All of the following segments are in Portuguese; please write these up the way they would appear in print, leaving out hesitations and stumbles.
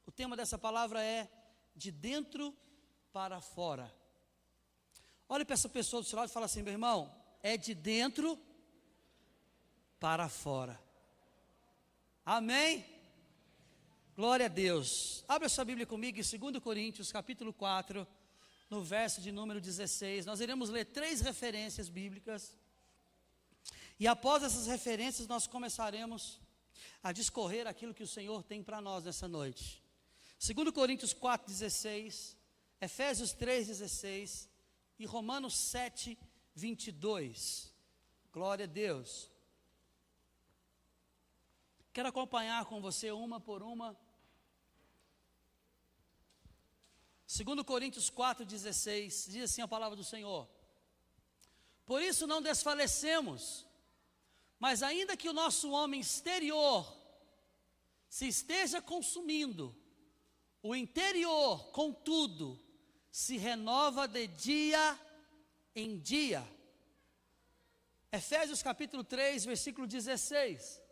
O tema dessa palavra é de dentro para fora. Olhe para essa pessoa do seu lado e fala assim: meu irmão, é de dentro para fora. Amém? Glória a Deus. Abra sua Bíblia comigo em 2 Coríntios, capítulo 4, no verso de número 16. Nós iremos ler 3 referências bíblicas. E após essas referências, nós começaremos a discorrer aquilo que o Senhor tem para nós nessa noite. 2 Coríntios 4, 16, Efésios 3, 16 e Romanos 7, 22. Glória a Deus. Quero acompanhar com você uma por uma. 2 Coríntios 4, 16, diz assim a palavra do Senhor: por isso não desfalecemos, mas ainda que o nosso homem exterior se esteja consumindo, o interior, contudo, se renova de dia em dia. Efésios capítulo 3, versículo 16.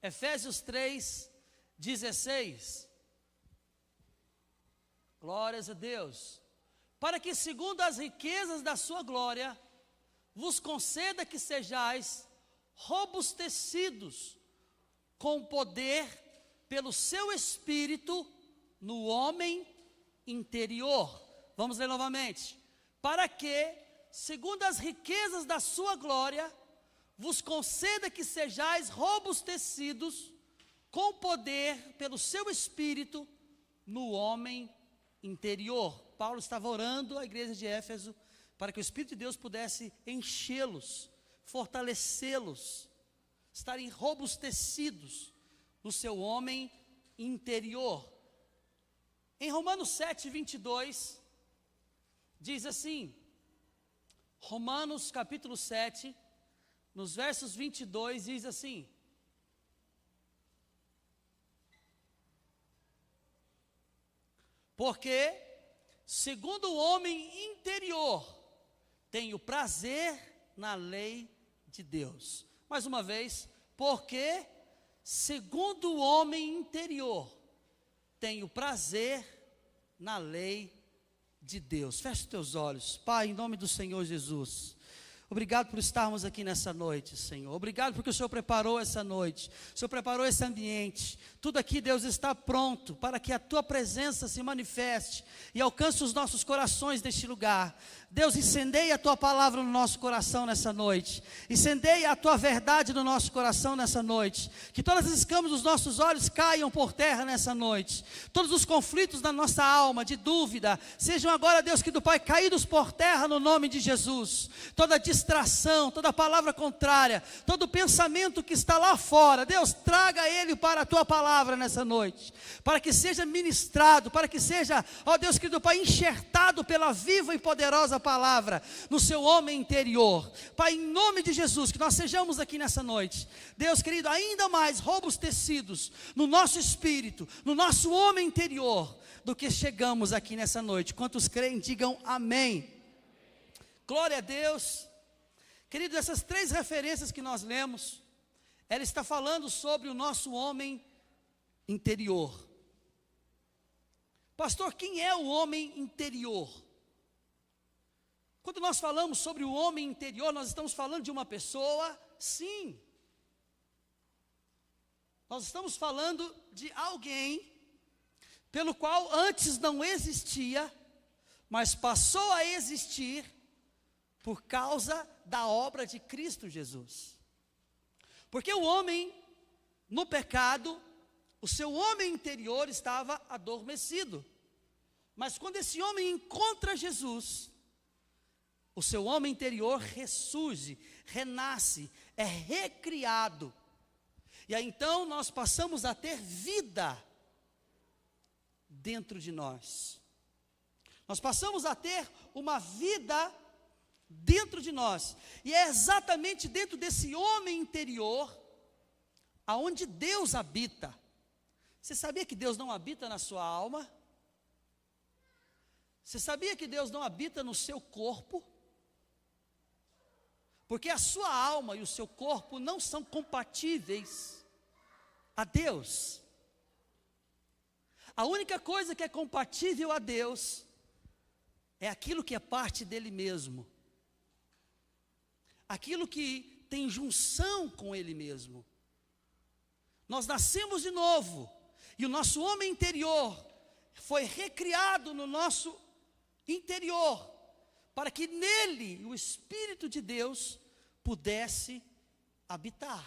Efésios 3, 16. Glórias a Deus. Para que segundo as riquezas da sua glória, vos conceda que sejais robustecidos com poder pelo seu Espírito no homem interior. Vamos ler novamente. Para que, segundo as riquezas da sua glória, vos conceda que sejais robustecidos com poder pelo seu Espírito no homem interior. Paulo estava orando à igreja de Éfeso para que o Espírito de Deus pudesse enchê-los, fortalecê-los, estarem robustecidos no seu homem interior. Em Romanos 7, 22, diz assim, Romanos capítulo 7, nos versos 22, diz assim: porque, segundo o homem interior, tenho prazer na lei de Deus. Mais uma vez, porque, segundo o homem interior, tenho prazer na lei de Deus. Feche os teus olhos. Pai, em nome do Senhor Jesus, obrigado por estarmos aqui nessa noite, Senhor. Obrigado porque o Senhor preparou essa noite. O Senhor preparou esse ambiente. Tudo aqui, Deus, está pronto para que a Tua presença se manifeste e alcance os nossos corações neste lugar. Deus, incendeia a Tua palavra no nosso coração nessa noite. Incendeia a Tua verdade no nosso coração nessa noite. Que todas as escamas dos nossos olhos caiam por terra nessa noite. Todos os conflitos da nossa alma, de dúvida, sejam agora, Deus, que do Pai, caídos por terra no nome de Jesus. Toda distração, toda palavra contrária, todo pensamento que está lá fora, Deus, traga ele para a Tua palavra nessa noite, para que seja ministrado, para que seja, ó Deus querido Pai, enxertado pela viva e poderosa palavra no seu homem interior. Pai, em nome de Jesus, que nós sejamos aqui nessa noite, Deus querido, ainda mais robustecidos no nosso espírito, no nosso homem interior, do que chegamos aqui nessa noite. Quantos creem, digam amém. Glória a Deus. Queridos, essas 3 referências que nós lemos, ela está falando sobre o nosso homem interior. Pastor, quem é o homem interior? Quando nós falamos sobre o homem interior, nós estamos falando de uma pessoa? Sim. Nós estamos falando de alguém pelo qual antes não existia, mas passou a existir por causa da obra de Cristo Jesus. Porque o homem, no pecado, o seu homem interior estava adormecido. Mas quando esse homem encontra Jesus, o seu homem interior ressurge, renasce, é recriado. E aí então nós passamos a ter vida dentro de nós. Nós passamos a ter uma vida dentro de nós. E é exatamente dentro desse homem interior aonde Deus habita. Você sabia que Deus não habita na sua alma? Você sabia que Deus não habita no seu corpo? Porque a sua alma e o seu corpo não são compatíveis a Deus. A única coisa que é compatível a Deus é aquilo que é parte dele mesmo. Aquilo que tem junção com ele mesmo. Nós nascemos de novo, e o nosso homem interior foi recriado no nosso interior, para que nele o Espírito de Deus pudesse habitar.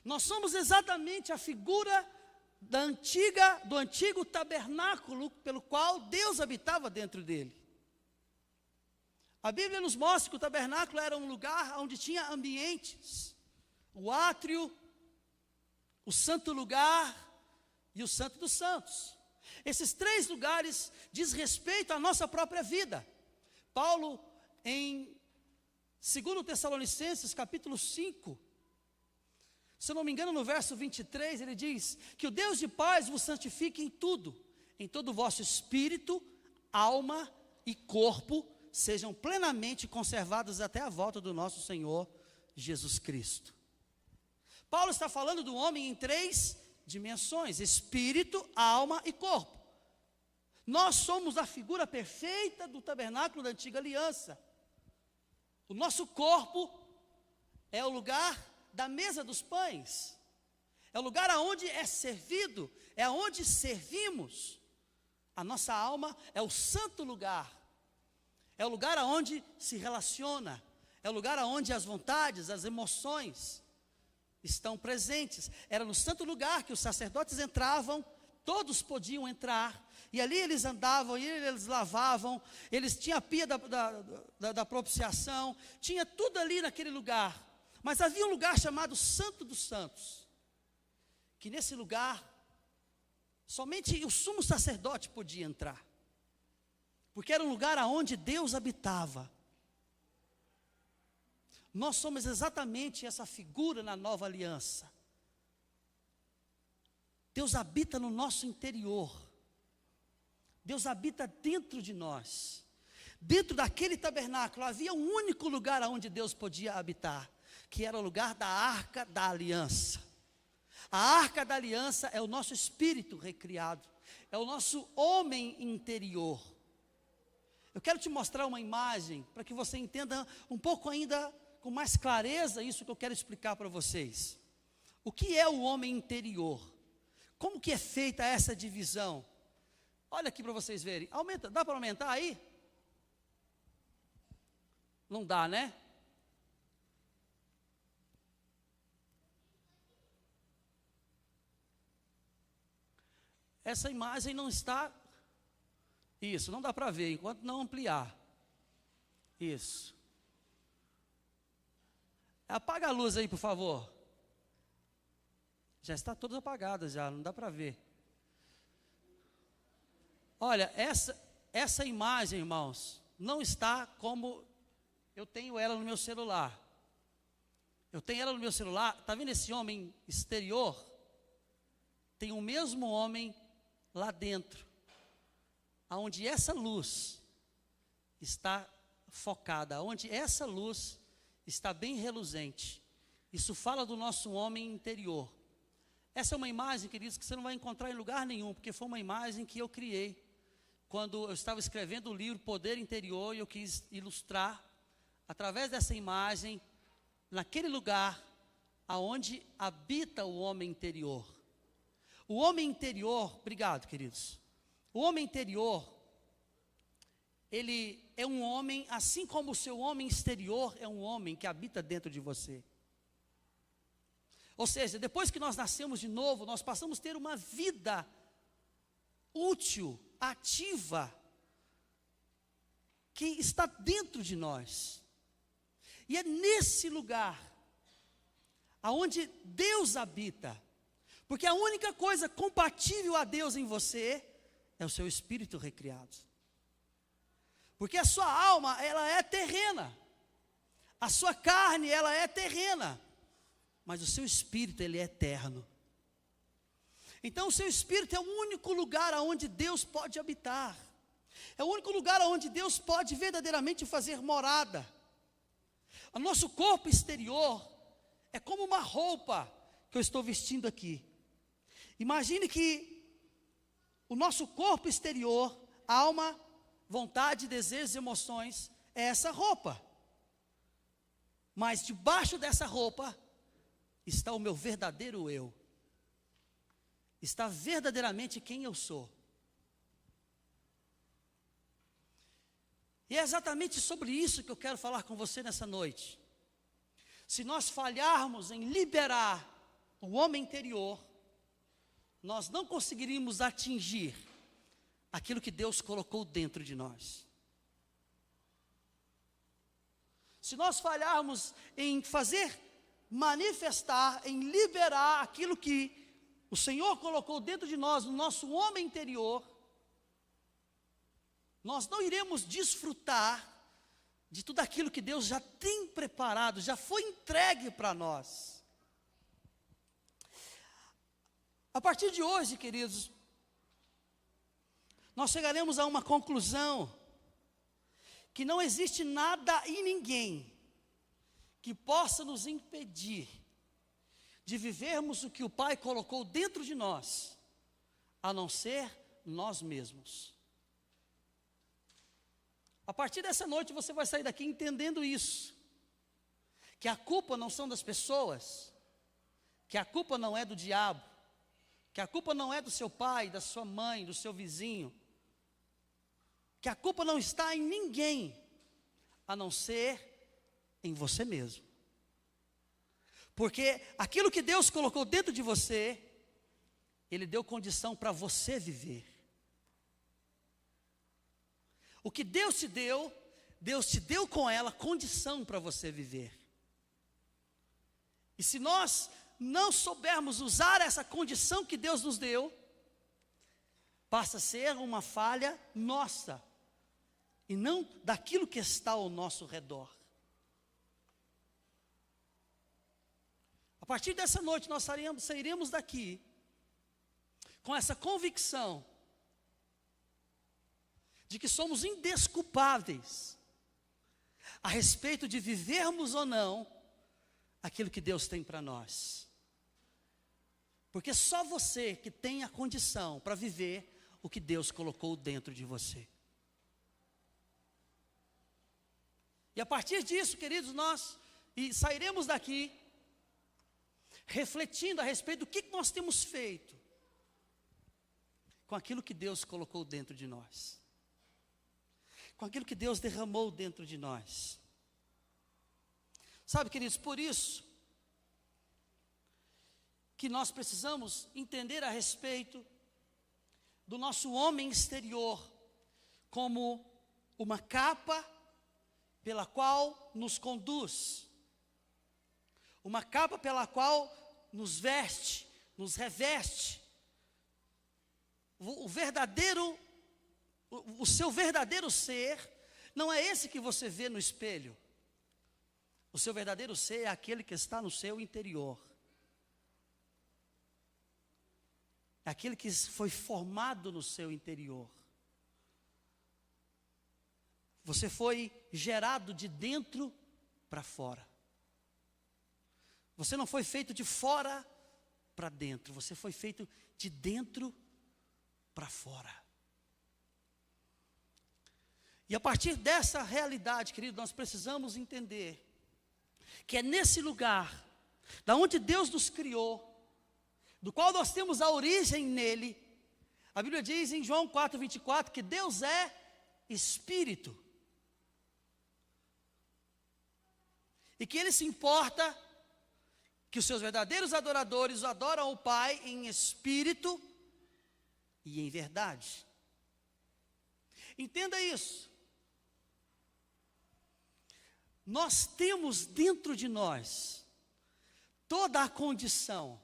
Nós somos exatamente a figura do antigo tabernáculo pelo qual Deus habitava dentro dele. A Bíblia nos mostra que o tabernáculo era um lugar onde tinha ambientes, o átrio, o santo lugar e o santo dos santos. Esses três lugares diz respeito à nossa própria vida. Paulo, em 2 Tessalonicenses, capítulo 5, se eu não me engano, no verso 23, ele diz que o Deus de paz vos santifique em tudo, em todo o vosso espírito, alma e corpo, sejam plenamente conservados até a volta do nosso Senhor Jesus Cristo. Paulo está falando do homem em três dimensões: espírito, alma e corpo. Nós somos a figura perfeita do tabernáculo da antiga aliança. O nosso corpo é o lugar da mesa dos pães, é o lugar aonde é servido, é aonde servimos. A nossa alma é o santo lugar, é o lugar aonde se relaciona, é o lugar aonde as vontades, as emoções estão presentes. Era no santo lugar que os sacerdotes entravam, todos podiam entrar, e ali eles andavam, e eles lavavam, eles tinham a pia da propiciação, tinha tudo ali naquele lugar. Mas havia um lugar chamado Santo dos Santos, que nesse lugar, somente o sumo sacerdote podia entrar, porque era um lugar aonde Deus habitava. Nós somos exatamente essa figura na nova aliança. Deus habita no nosso interior. Deus habita dentro de nós. Dentro daquele tabernáculo havia um único lugar onde Deus podia habitar, que era o lugar da Arca da Aliança. A Arca da Aliança é o nosso espírito recriado, é o nosso homem interior. Eu quero te mostrar uma imagem, para que você entenda um pouco ainda com mais clareza isso que eu quero explicar para vocês. O que é o homem interior? Como que é feita essa divisão? Olha aqui para vocês verem. Aumenta, dá para aumentar aí? Não dá, né? Essa imagem não está, isso, não dá para ver, enquanto não ampliar. Isso. Apaga a luz aí, por favor. Já está todas apagadas, já, não dá para ver. Olha, essa imagem, irmãos, não está como eu tenho ela no meu celular. Eu tenho ela no meu celular, está vendo esse homem exterior? Tem o mesmo homem lá dentro, aonde essa luz está focada, onde essa luz está bem reluzente. Isso fala do nosso homem interior. Essa é uma imagem, queridos, que você não vai encontrar em lugar nenhum, porque foi uma imagem que eu criei quando eu estava escrevendo o livro Poder Interior, e eu quis ilustrar através dessa imagem naquele lugar aonde habita o homem interior. O homem interior, obrigado, queridos. O homem interior, ele é um homem, assim como o seu homem exterior é um homem que habita dentro de você. Ou seja, depois que nós nascemos de novo, nós passamos a ter uma vida útil, ativa, que está dentro de nós. E é nesse lugar aonde Deus habita. Porque a única coisa compatível a Deus em você é o seu espírito recriado. Porque a sua alma, ela é terrena. A sua carne, ela é terrena. Mas o seu espírito, ele é eterno. Então o seu espírito é o único lugar onde Deus pode habitar. É o único lugar onde Deus pode verdadeiramente fazer morada. O nosso corpo exterior é como uma roupa que eu estou vestindo aqui. Imagine que o nosso corpo exterior, alma, vontade, desejos, emoções, é essa roupa. Mas debaixo dessa roupa está o meu verdadeiro eu. Está verdadeiramente quem eu sou. E é exatamente sobre isso que eu quero falar com você nessa noite. Se nós falharmos em liberar o homem interior, nós não conseguiríamos atingir aquilo que Deus colocou dentro de nós. Se nós falharmos em fazer manifestar, em liberar aquilo que o Senhor colocou dentro de nós, no nosso homem interior, nós não iremos desfrutar de tudo aquilo que Deus já tem preparado, já foi entregue para nós. A partir de hoje, queridos, nós chegaremos a uma conclusão, que não existe nada e ninguém que possa nos impedir de vivermos o que o Pai colocou dentro de nós, a não ser nós mesmos. A partir dessa noite você vai sair daqui entendendo isso, que a culpa não são das pessoas, que a culpa não é do diabo, que a culpa não é do seu pai, da sua mãe, do seu vizinho, que a culpa não está em ninguém, a não ser em você mesmo. Porque aquilo que Deus colocou dentro de você, Ele deu condição para você viver. O que Deus te deu com ela condição para você viver. E se nós não soubermos usar essa condição que Deus nos deu, passa a ser uma falha nossa, e não daquilo que está ao nosso redor. A partir dessa noite nós sairemos daqui com essa convicção de que somos indesculpáveis a respeito de vivermos ou não aquilo que Deus tem para nós. Porque só você que tem a condição para viver o que Deus colocou dentro de você. E a partir disso, queridos, nós sairemos daqui refletindo a respeito do que nós temos feito com aquilo que Deus colocou dentro de nós, com aquilo que Deus derramou dentro de nós. Sabe, queridos, por isso que nós precisamos entender a respeito do nosso homem exterior como uma capa pela qual nos conduz, uma capa pela qual nos veste, nos reveste. O seu verdadeiro ser não é esse que você vê no espelho. O seu verdadeiro ser é aquele que está no seu interior. É aquele que foi formado no seu interior. Você foi gerado de dentro para fora. Você não foi feito de fora para dentro, você foi feito de dentro para fora. E a partir dessa realidade, querido, nós precisamos entender que é nesse lugar, da onde Deus nos criou, do qual nós temos a origem nele. A Bíblia diz em João 4:24 que Deus é Espírito. E que Ele se importa que os seus verdadeiros adoradores adoram o Pai em espírito e em verdade. Entenda isso. Nós temos dentro de nós toda a condição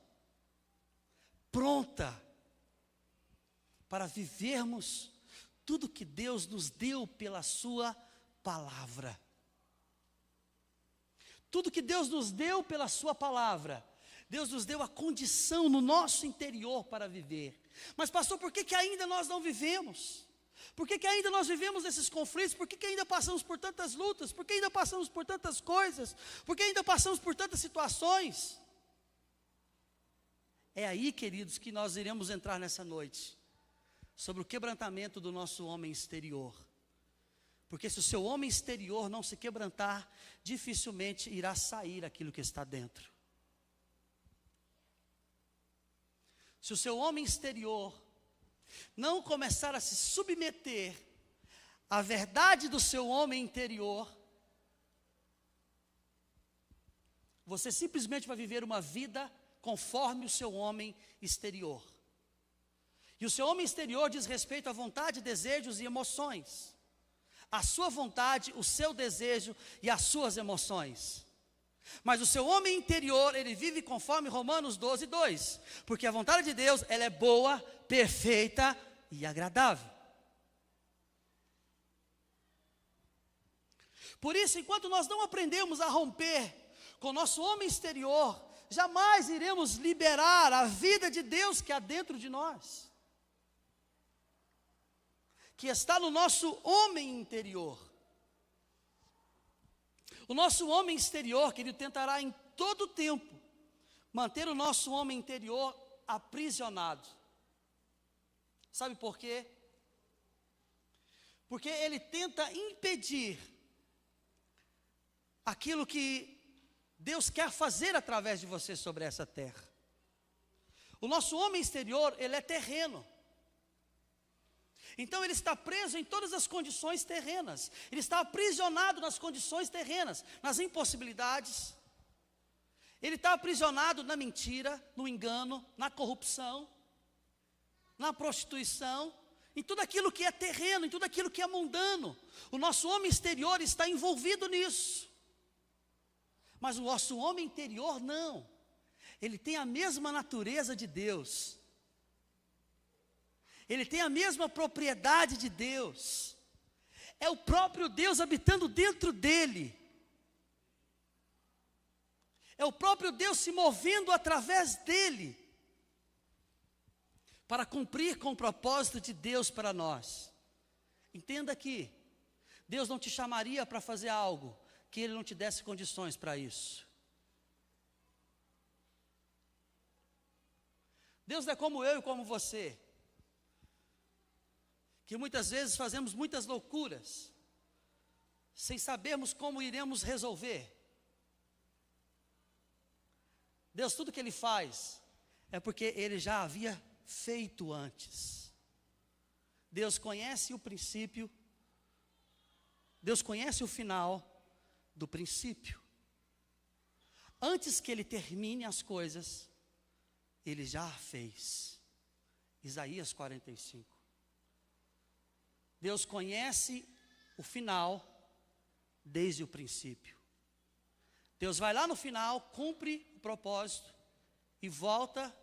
pronta para vivermos tudo que Deus nos deu pela sua palavra. Tudo que Deus nos deu pela sua palavra, Deus nos deu a condição no nosso interior para viver. Mas pastor, por que ainda nós não vivemos? Por que ainda nós vivemos nesses conflitos? Por que ainda passamos por tantas lutas? Por que ainda passamos por tantas coisas? Por que ainda passamos por tantas situações? É aí, queridos, que nós iremos entrar nessa noite, sobre o quebrantamento do nosso homem exterior. Porque se o seu homem exterior não se quebrantar, dificilmente irá sair aquilo que está dentro. Se o seu homem exterior não começar a se submeter à verdade do seu homem interior, você simplesmente vai viver uma vida conforme o seu homem exterior. E o seu homem exterior diz respeito à vontade, desejos e emoções. A sua vontade, o seu desejo e as suas emoções. Mas o seu homem interior, ele vive conforme Romanos 12, 2. Porque a vontade de Deus, ela é boa, perfeita e agradável. Por isso, enquanto nós não aprendemos a romper com o nosso homem exterior, jamais iremos liberar a vida de Deus que há dentro de nós, que está no nosso homem interior. O nosso homem exterior, que ele tentará em todo tempo manter o nosso homem interior aprisionado. Sabe por quê? Porque ele tenta impedir aquilo que Deus quer fazer através de você sobre essa terra. O nosso homem exterior, ele é terreno. Então ele está preso em todas as condições terrenas. Ele está aprisionado nas condições terrenas, nas impossibilidades. Ele está aprisionado na mentira, no engano, na corrupção, na prostituição, em tudo aquilo que é terreno, em tudo aquilo que é mundano. O nosso homem exterior está envolvido nisso. Mas o nosso homem interior não. Ele tem a mesma natureza de Deus. Ele tem a mesma propriedade de Deus. É o próprio Deus habitando dentro dele. É o próprio Deus se movendo através dele, para cumprir com o propósito de Deus para nós. Entenda que Deus não te chamaria para fazer algo que Ele não te desse condições para isso. Deus não é como eu e como você, que muitas vezes fazemos muitas loucuras, sem sabermos como iremos resolver. Deus, tudo que Ele faz, é porque Ele já havia feito antes. Deus conhece o princípio, Deus conhece o final do princípio. Antes que Ele termine as coisas, Ele já fez. Isaías 45. Deus conhece o final desde o princípio. Deus vai lá no final, cumpre o propósito e volta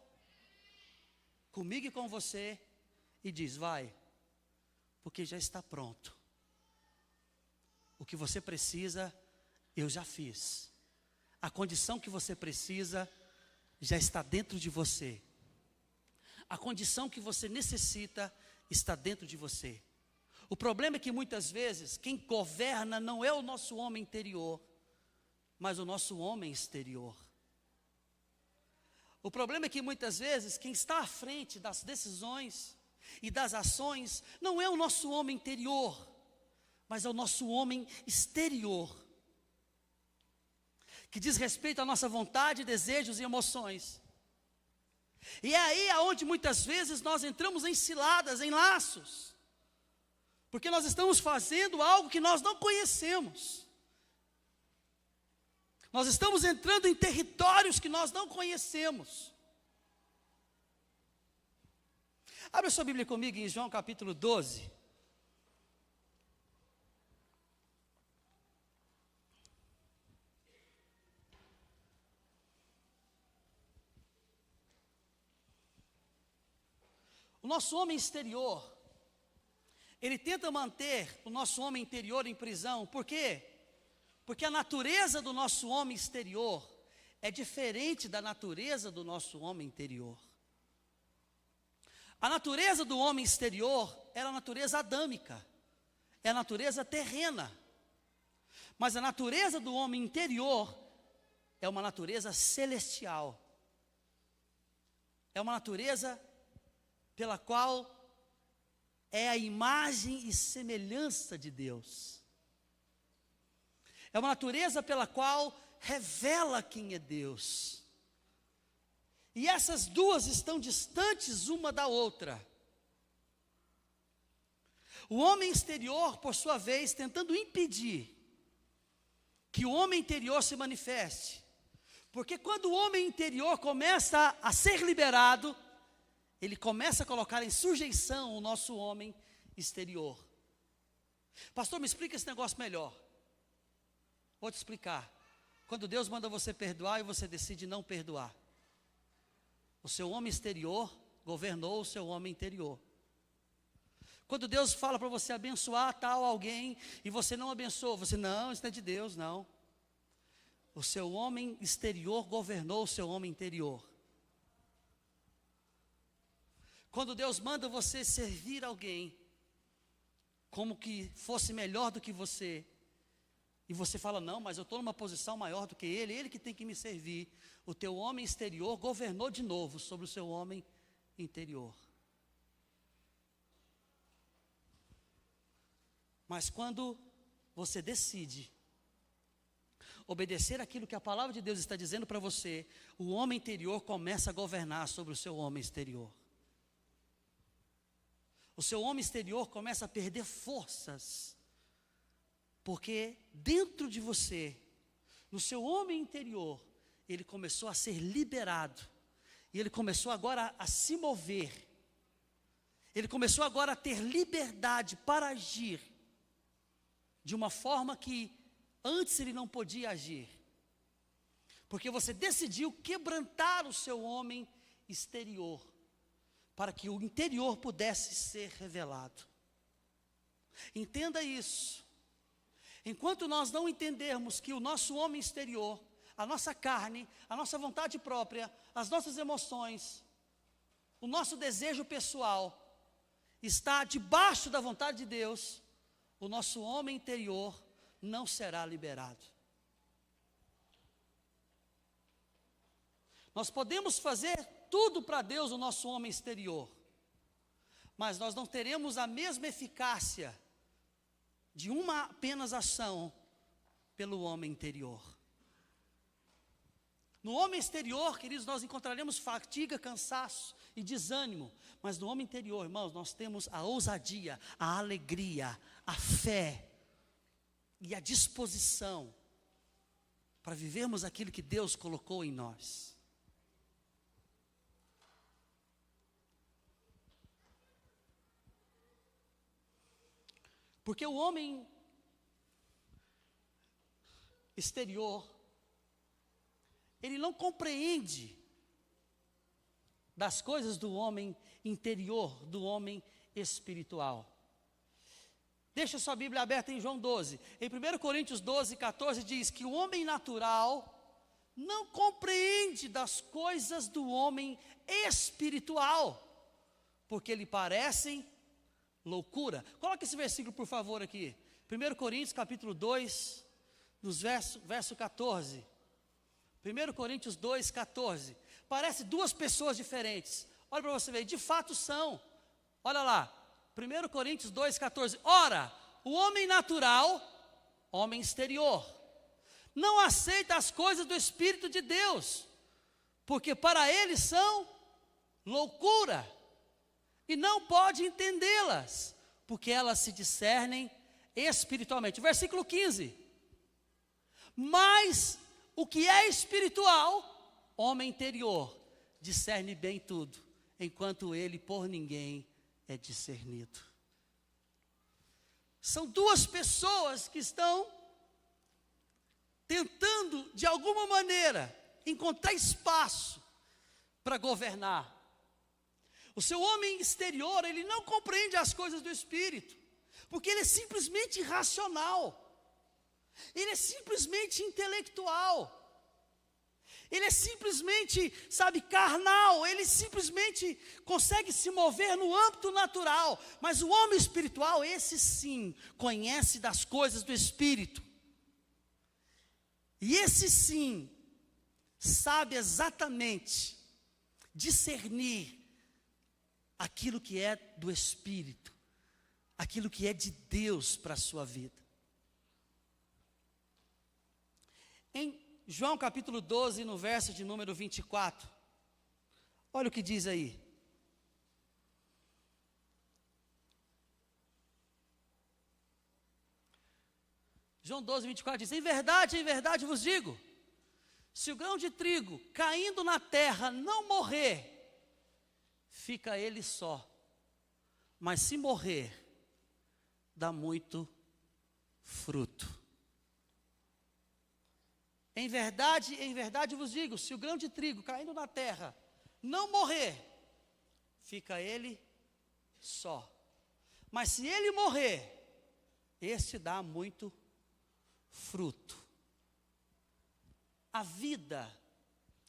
comigo e com você e diz: vai, porque já está pronto. O que você precisa, eu já fiz. A condição que você precisa já está dentro de você. A condição que você necessita está dentro de você. O problema é que muitas vezes quem governa não é o nosso homem interior, mas o nosso homem exterior. O problema é que muitas vezes quem está à frente das decisões e das ações não é o nosso homem interior, mas é o nosso homem exterior, que diz respeito à nossa vontade, desejos e emoções. E é aí aonde muitas vezes nós entramos em ciladas, em laços, porque nós estamos fazendo algo que nós não conhecemos. Nós estamos entrando em territórios que nós não conhecemos. Abra sua Bíblia comigo em João capítulo 12. O nosso homem exterior, ele tenta manter o nosso homem interior em prisão. Por quê? Porque a natureza do nosso homem exterior é diferente da natureza do nosso homem interior. A natureza do homem exterior era a natureza adâmica, é a natureza terrena. Mas a natureza do homem interior é uma natureza celestial. É uma natureza pela qual é a imagem e semelhança de Deus. É uma natureza pela qual revela quem é Deus. E essas duas estão distantes uma da outra. O homem exterior, por sua vez, tentando impedir que o homem interior se manifeste. Porque quando o homem interior começa a ser liberado, ele começa a colocar em sujeição o nosso homem exterior. Pastor, me explica esse negócio melhor. Vou te explicar. Quando Deus manda você perdoar e você decide não perdoar, o seu homem exterior governou o seu homem interior. Quando Deus fala para você abençoar tal alguém e você não abençoa, você, não, isso não é de Deus, não. O seu homem exterior governou o seu homem interior. Quando Deus manda você servir alguém, como que fosse melhor do que você, e você fala, não, mas eu estou numa posição maior do que ele que tem que me servir. O teu homem exterior governou de novo sobre o seu homem interior. Mas quando você decide obedecer aquilo que a palavra de Deus está dizendo para você, o homem interior começa a governar sobre o seu homem exterior. O seu homem exterior começa a perder forças, porque dentro de você, no seu homem interior, ele começou a ser liberado, e ele começou agora a se mover, ele começou agora a ter liberdade para agir, de uma forma que antes ele não podia agir, porque você decidiu quebrantar o seu homem exterior, para que o interior pudesse ser revelado. Entenda isso. Enquanto nós não entendermos que o nosso homem exterior, a nossa carne, a nossa vontade própria, as nossas emoções, o nosso desejo pessoal, está debaixo da vontade de Deus, o nosso homem interior não será liberado. Nós podemos fazer tudo para Deus, o nosso homem exterior, mas nós não teremos a mesma eficácia de uma apenas ação pelo homem interior. No homem exterior, queridos, nós encontraremos fadiga, cansaço e desânimo, mas no homem interior, irmãos, nós temos a ousadia, a alegria, a fé e a disposição para vivermos aquilo que Deus colocou em nós. Porque o homem exterior, ele não compreende das coisas do homem interior, do homem espiritual. Deixa sua Bíblia aberta em João 12. Em 1 Coríntios 12, 14 diz que o homem natural não compreende das coisas do homem espiritual, porque lhe parecem loucura. Coloque esse versículo, por favor, aqui. 1 Coríntios, capítulo 2, nos verso 14. 1 Coríntios 2, 14. Parece duas pessoas diferentes. Olha para você ver, de fato são. Olha lá, 1 Coríntios 2, 14. Ora, o homem natural, homem exterior, não aceita as coisas do Espírito de Deus, porque para ele são loucura, e não pode entendê-las, porque elas se discernem espiritualmente. Versículo 15. Mas o que é espiritual, homem interior, discerne bem tudo, enquanto ele por ninguém é discernido. São duas pessoas que estão tentando, de alguma maneira, encontrar espaço para governar. O seu homem exterior, ele não compreende as coisas do Espírito, porque ele é simplesmente irracional, ele é simplesmente intelectual. Ele é simplesmente, sabe, carnal, ele simplesmente consegue se mover no âmbito natural, mas o homem espiritual, esse sim, conhece das coisas do Espírito, e esse sim, sabe exatamente discernir aquilo que é do Espírito, aquilo que é de Deus para a sua vida. Em João capítulo 12, no verso de número 24, olha o que diz aí. João 12, 24 diz: em verdade vos digo, se o grão de trigo caindo na terra não morrer, fica ele só, mas se morrer, dá muito fruto. Em verdade vos digo, se o grão de trigo caindo na terra não morrer, fica ele só. Mas se ele morrer, este dá muito fruto. A vida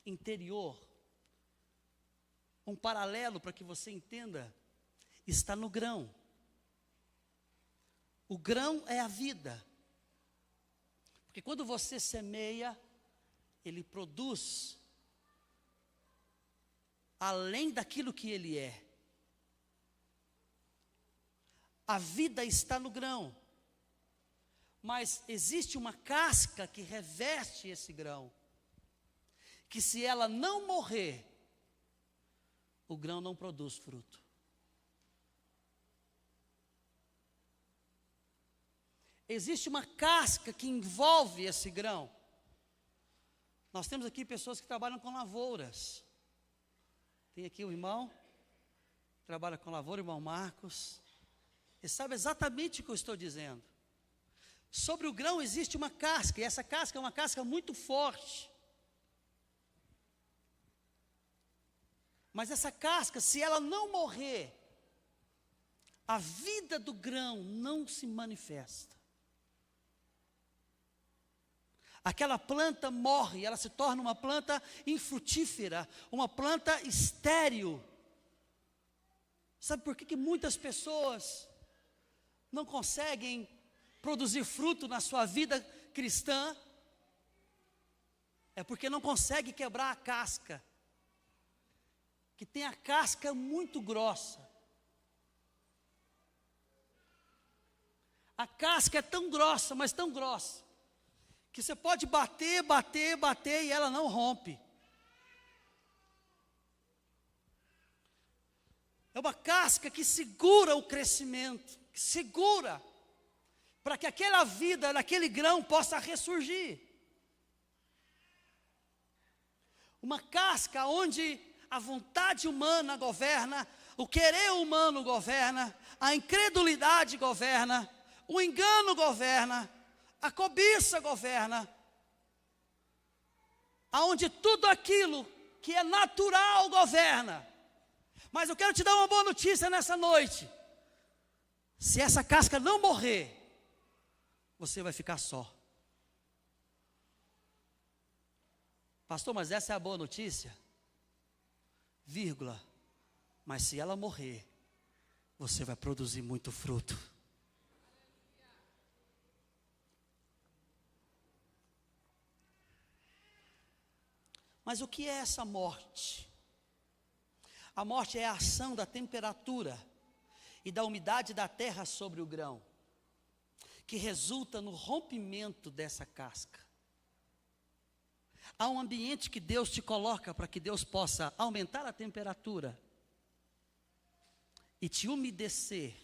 interior, um paralelo para que você entenda, está no grão. O grão é a vida. Porque quando você semeia, ele produz além daquilo que ele é. A vida está no grão, mas existe uma casca que reveste esse grão, que se ela não morrer, o grão não produz fruto. Existe uma casca que envolve esse grão. Nós temos aqui pessoas que trabalham com lavouras. Tem aqui o irmão, que trabalha com lavoura, o irmão Marcos. Ele sabe exatamente o que eu estou dizendo. Sobre o grão existe uma casca, e essa casca é uma casca muito forte. Mas essa casca, se ela não morrer, a vida do grão não se manifesta. Aquela planta morre, ela se torna uma planta infrutífera, uma planta estéril. Sabe por que muitas pessoas não conseguem produzir fruto na sua vida cristã? É porque não consegue quebrar a casca, que tem a casca muito grossa. A casca é tão grossa, mas tão grossa, que você pode bater e ela não rompe. É uma casca que segura o crescimento, que segura, para que aquela vida, naquele grão possa ressurgir. Uma casca onde a vontade humana governa, o querer humano governa, a incredulidade governa, o engano governa, a cobiça governa, aonde tudo aquilo que é natural governa. Mas eu quero te dar uma boa notícia nessa noite. Se essa casca não morrer, você vai ficar só. Pastor, mas essa é a boa notícia? Vírgula. Mas se ela morrer, você vai produzir muito fruto. Mas o que é essa morte? A morte é a ação da temperatura e da umidade da terra sobre o grão, que resulta no rompimento dessa casca. Há um ambiente que Deus te coloca para que Deus possa aumentar a temperatura e te umedecer,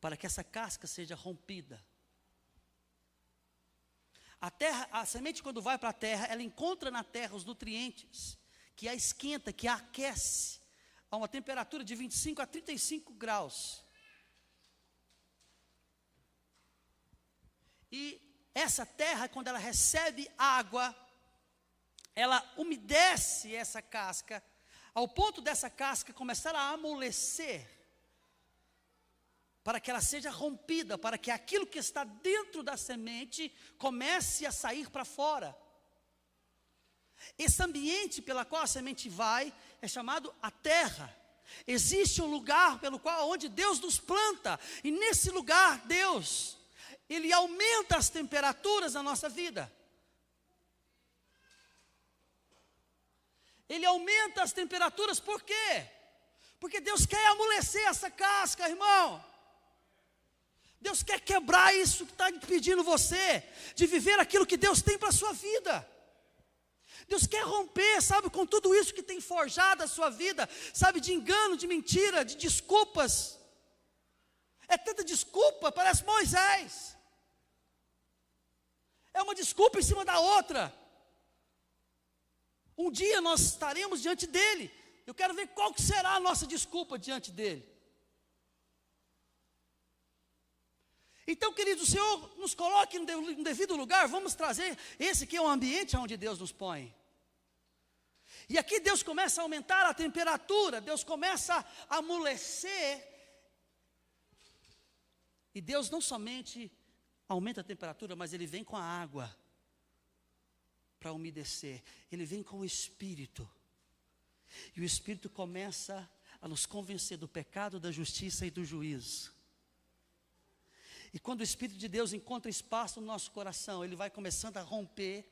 para que essa casca seja rompida. A terra, a semente quando vai para a terra, ela encontra na terra os nutrientes, que a esquenta, que a aquece, a uma temperatura de 25 a 35 graus. E essa terra, quando ela recebe água, ela umedece essa casca, ao ponto dessa casca começar a amolecer, para que ela seja rompida, para que aquilo que está dentro da semente comece a sair para fora. Esse ambiente pela qual a semente vai é chamado a terra. Existe um lugar pelo qual onde Deus nos planta, e nesse lugar Deus, Ele aumenta as temperaturas da nossa vida. Ele aumenta as temperaturas, por quê? Porque Deus quer amolecer essa casca, irmão. Deus quer quebrar isso que está impedindo você de viver aquilo que Deus tem para a sua vida. Deus quer romper, sabe, com tudo isso que tem forjado a sua vida, sabe, de engano, de mentira, de desculpas. É tanta desculpa, parece Moisés. É uma desculpa em cima da outra. Um dia nós estaremos diante dele. Eu quero ver qual que será a nossa desculpa diante dele. Então, querido, o Senhor nos coloque no devido lugar. Vamos trazer esse que é o ambiente onde Deus nos põe. E aqui Deus começa a aumentar a temperatura. Deus começa a amolecer. E Deus não somente aumenta a temperatura, mas Ele vem com a água para umedecer. Ele vem com o Espírito. E o Espírito começa a nos convencer do pecado, da justiça e do juízo. E quando o Espírito de Deus encontra espaço no nosso coração, Ele vai começando a romper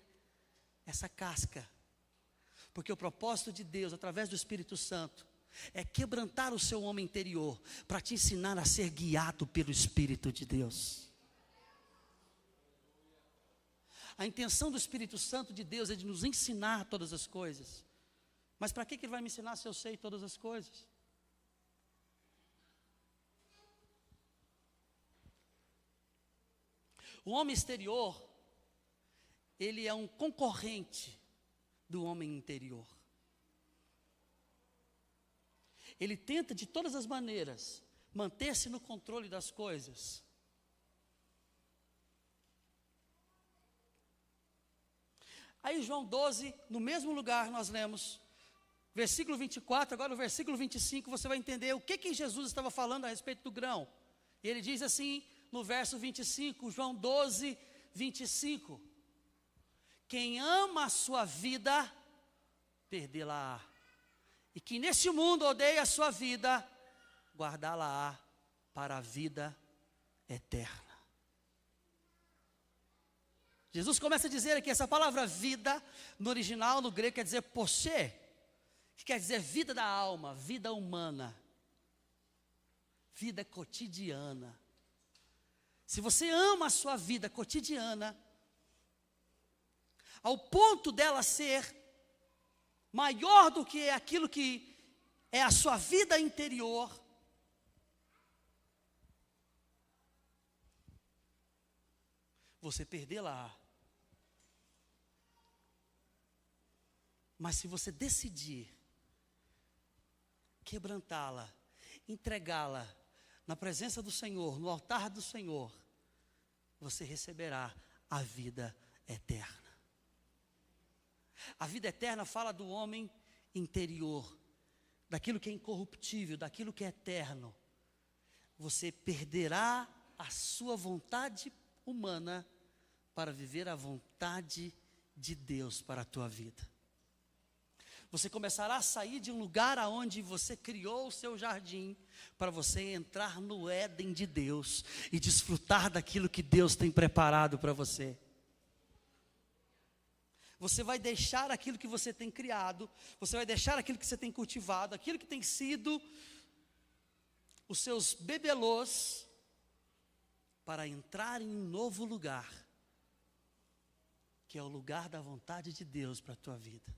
essa casca. Porque o propósito de Deus, através do Espírito Santo, é quebrantar o seu homem interior, para te ensinar a ser guiado pelo Espírito de Deus. A intenção do Espírito Santo de Deus é de nos ensinar todas as coisas. Mas para que Ele vai me ensinar se eu sei todas as coisas? O homem exterior, ele é um concorrente do homem interior. Ele tenta de todas as maneiras manter-se no controle das coisas. Aí João 12, no mesmo lugar nós lemos, versículo 24, agora o versículo 25, você vai entender o que Jesus estava falando a respeito do grão. E ele diz assim, no verso 25, João 12, 25. Quem ama a sua vida, perdê-la-á. E que neste mundo odeia a sua vida, guardá-la-á para a vida eterna. Jesus começa a dizer aqui, essa palavra vida, no original, no grego, quer dizer poché, que quer dizer vida da alma, vida humana, vida cotidiana. Se você ama a sua vida cotidiana, ao ponto dela ser maior do que aquilo que é a sua vida interior, você perdê-la. Mas se você decidir quebrantá-la, entregá-la na presença do Senhor, no altar do Senhor, você receberá a vida eterna. A vida eterna fala do homem interior, daquilo que é incorruptível, daquilo que é eterno. Você perderá a sua vontade humana para viver a vontade de Deus para a tua vida. Você começará a sair de um lugar aonde você criou o seu jardim, para você entrar no Éden de Deus e desfrutar daquilo que Deus tem preparado para você. Você vai deixar aquilo que você tem criado, você vai deixar aquilo que você tem cultivado, aquilo que tem sido os seus bebelôs, para entrar em um novo lugar, que é o lugar da vontade de Deus para a tua vida.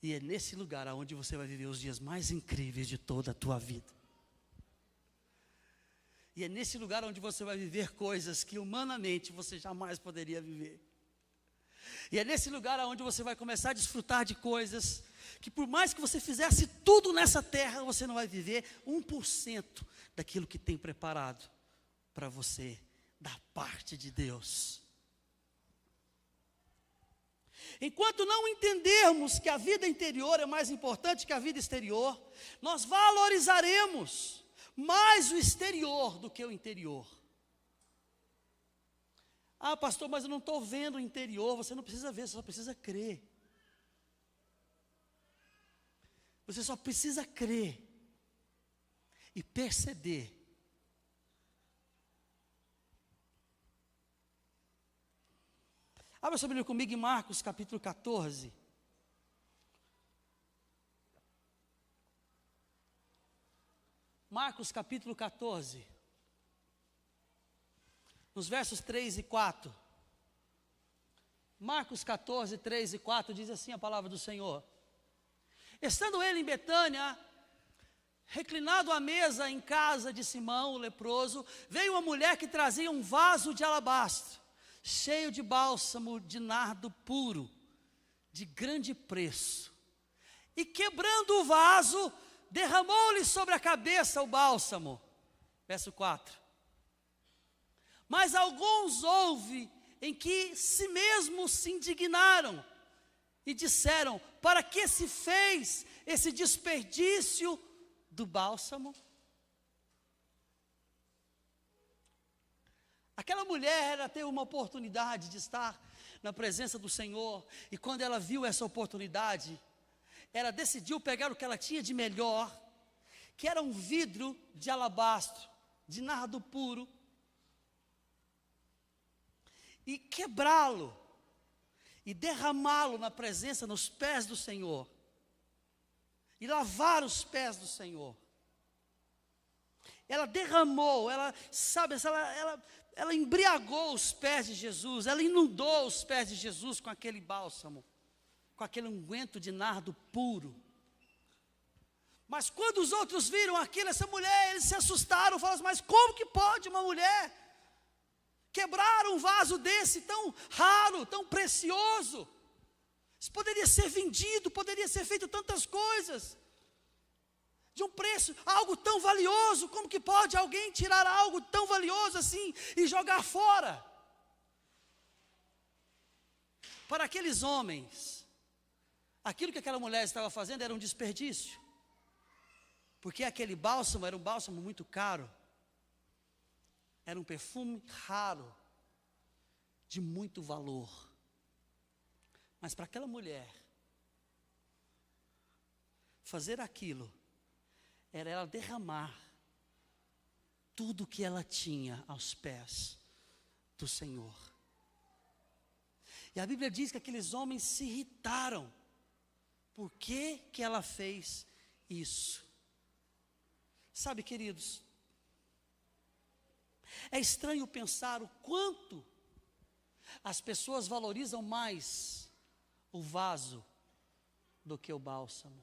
E é nesse lugar aonde você vai viver os dias mais incríveis de toda a tua vida. E é nesse lugar onde você vai viver coisas que humanamente você jamais poderia viver. E é nesse lugar onde você vai começar a desfrutar de coisas que por mais que você fizesse tudo nessa terra, você não vai viver 1% daquilo que tem preparado para você, da parte de Deus. Enquanto não entendermos que a vida interior é mais importante que a vida exterior, nós valorizaremos mais o exterior do que o interior. Ah, pastor, mas eu não estou vendo o interior. Você não precisa ver, você só precisa crer. Você só precisa crer e perceber. Abra sua Bíblia comigo em Marcos capítulo 14. Marcos capítulo 14. Nos versos 3 e 4. Marcos 14, 3 e 4 diz assim a palavra do Senhor. Estando ele em Betânia, reclinado à mesa em casa de Simão, o leproso, veio uma mulher que trazia um vaso de alabastro, cheio de bálsamo de nardo puro, de grande preço. E quebrando o vaso, derramou-lhe sobre a cabeça o bálsamo. Verso 4. Mas alguns houve em que si mesmos se indignaram e disseram: para que se fez esse desperdício do bálsamo? Aquela mulher, ela teve uma oportunidade de estar na presença do Senhor, e quando ela viu essa oportunidade, ela decidiu pegar o que ela tinha de melhor, que era um vidro de alabastro, de nardo puro, e quebrá-lo, e derramá-lo na presença, nos pés do Senhor, e lavar os pés do Senhor. Ela derramou, ela embriagou os pés de Jesus, ela inundou os pés de Jesus com aquele bálsamo, com aquele unguento de nardo puro. Mas quando os outros viram aquilo, essa mulher, eles se assustaram, falaram: mas como que pode uma mulher quebrar um vaso desse tão raro, tão precioso? Isso poderia ser vendido, poderia ser feito tantas coisas, de um preço, algo tão valioso. Como que pode alguém tirar algo tão valioso assim e jogar fora? Para aqueles homens, aquilo que aquela mulher estava fazendo era um desperdício, porque aquele bálsamo era um bálsamo muito caro, era um perfume raro, de muito valor. Mas para aquela mulher, fazer aquilo, era ela derramar tudo que ela tinha aos pés do Senhor. E a Bíblia diz que aqueles homens se irritaram. Por que que ela fez isso? Sabe, queridos, é estranho pensar o quanto as pessoas valorizam mais o vaso do que o bálsamo.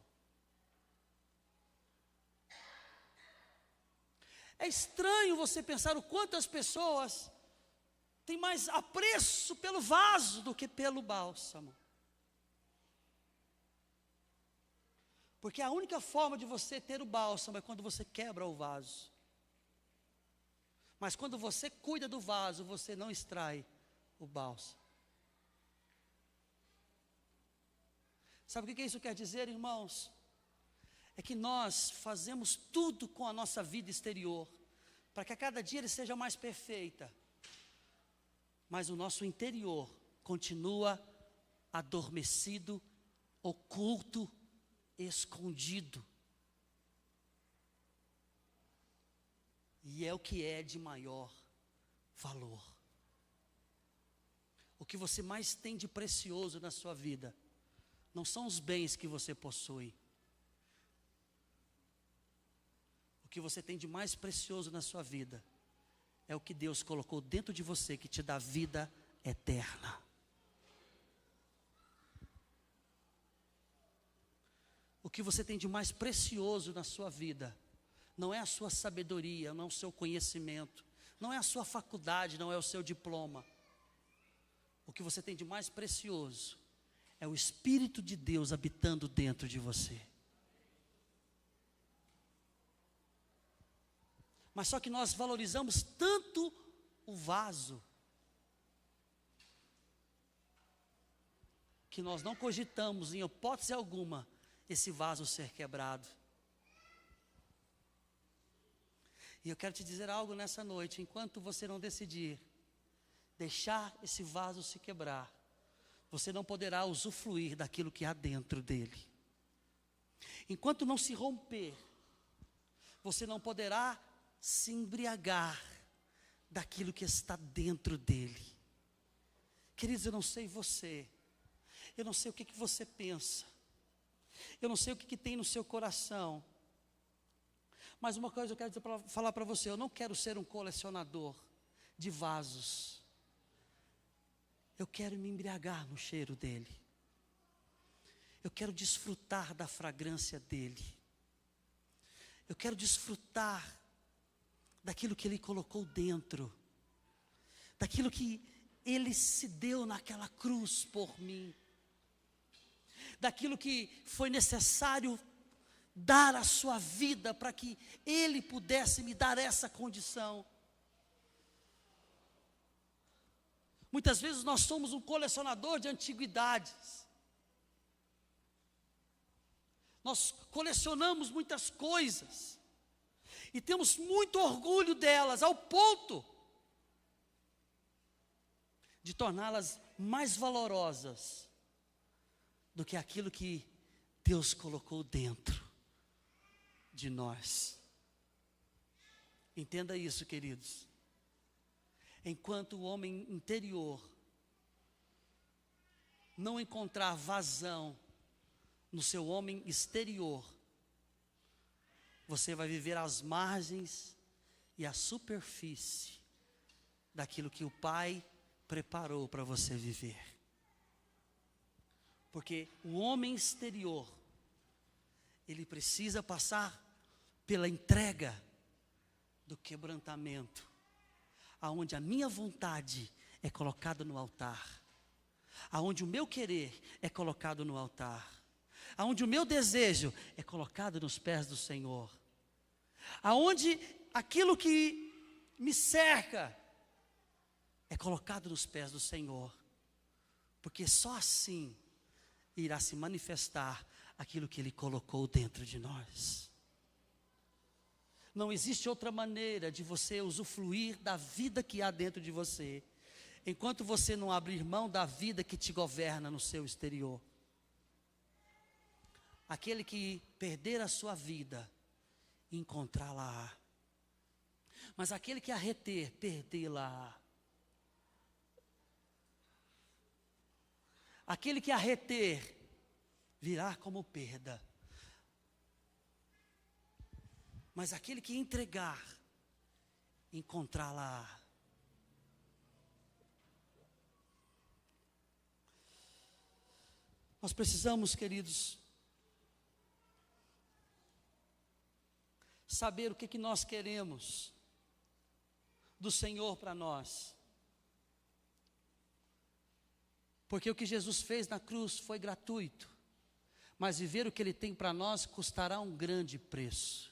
É estranho você pensar o quanto as pessoas têm mais apreço pelo vaso do que pelo bálsamo. Porque a única forma de você ter o bálsamo é quando você quebra o vaso. Mas quando você cuida do vaso, você não extrai o bálsamo. Sabe o que isso quer dizer, irmãos? É que nós fazemos tudo com a nossa vida exterior, para que a cada dia ele seja mais perfeita. Mas o nosso interior continua adormecido, oculto, escondido. E é o que é de maior valor. O que você mais tem de precioso na sua vida não são os bens que você possui. O que você tem de mais precioso na sua vida é o que Deus colocou dentro de você, que te dá vida eterna. O que você tem de mais precioso na sua vida não é a sua sabedoria, não é o seu conhecimento, não é a sua faculdade, não é o seu diploma. O que você tem de mais precioso é o Espírito de Deus habitando dentro de você. Mas só que nós valorizamos tanto o vaso, que nós não cogitamos em hipótese alguma esse vaso ser quebrado. E eu quero te dizer algo nessa noite: enquanto você não decidir deixar esse vaso se quebrar, você não poderá usufruir daquilo que há dentro dele. enquanto não se romper, você não poderá se embriagar daquilo que está dentro dele. Queridos, eu não sei você, eu não sei o que você pensa, eu não sei o que tem no seu coração, mas uma coisa eu quero falar para você: eu não quero ser um colecionador de vasos, eu quero me embriagar no cheiro dele, eu quero desfrutar da fragrância dele, eu quero desfrutar daquilo que ele colocou dentro, daquilo que ele se deu naquela cruz por mim, daquilo que foi necessário dar a sua vida para que ele pudesse me dar essa condição. Muitas vezes nós somos um colecionador de antiguidades, nós colecionamos muitas coisas, e temos muito orgulho delas, ao ponto de torná-las mais valorosas do que aquilo que Deus colocou dentro de nós. Entenda isso, queridos. Enquanto o homem interior não encontrar vazão no seu homem exterior, você vai viver às margens e à superfície daquilo que o Pai preparou para você viver. Porque o homem exterior, ele precisa passar pela entrega do quebrantamento, aonde a minha vontade é colocada no altar, aonde o meu querer é colocado no altar, aonde o meu desejo é colocado nos pés do Senhor, aonde aquilo que me cerca é colocado nos pés do Senhor, porque só assim irá se manifestar aquilo que Ele colocou dentro de nós. Não existe outra maneira de você usufruir da vida que há dentro de você, enquanto você não abrir mão da vida que te governa no seu exterior. Aquele que perder a sua vida, encontrá-la, mas aquele que a reter, perdê-la. Aquele que a reter, virá como perda. Mas aquele que entregar, encontrá-la. Nós precisamos, queridos, saber o que nós queremos do Senhor para nós. Porque o que Jesus fez na cruz foi gratuito, mas viver o que Ele tem para nós custará um grande preço.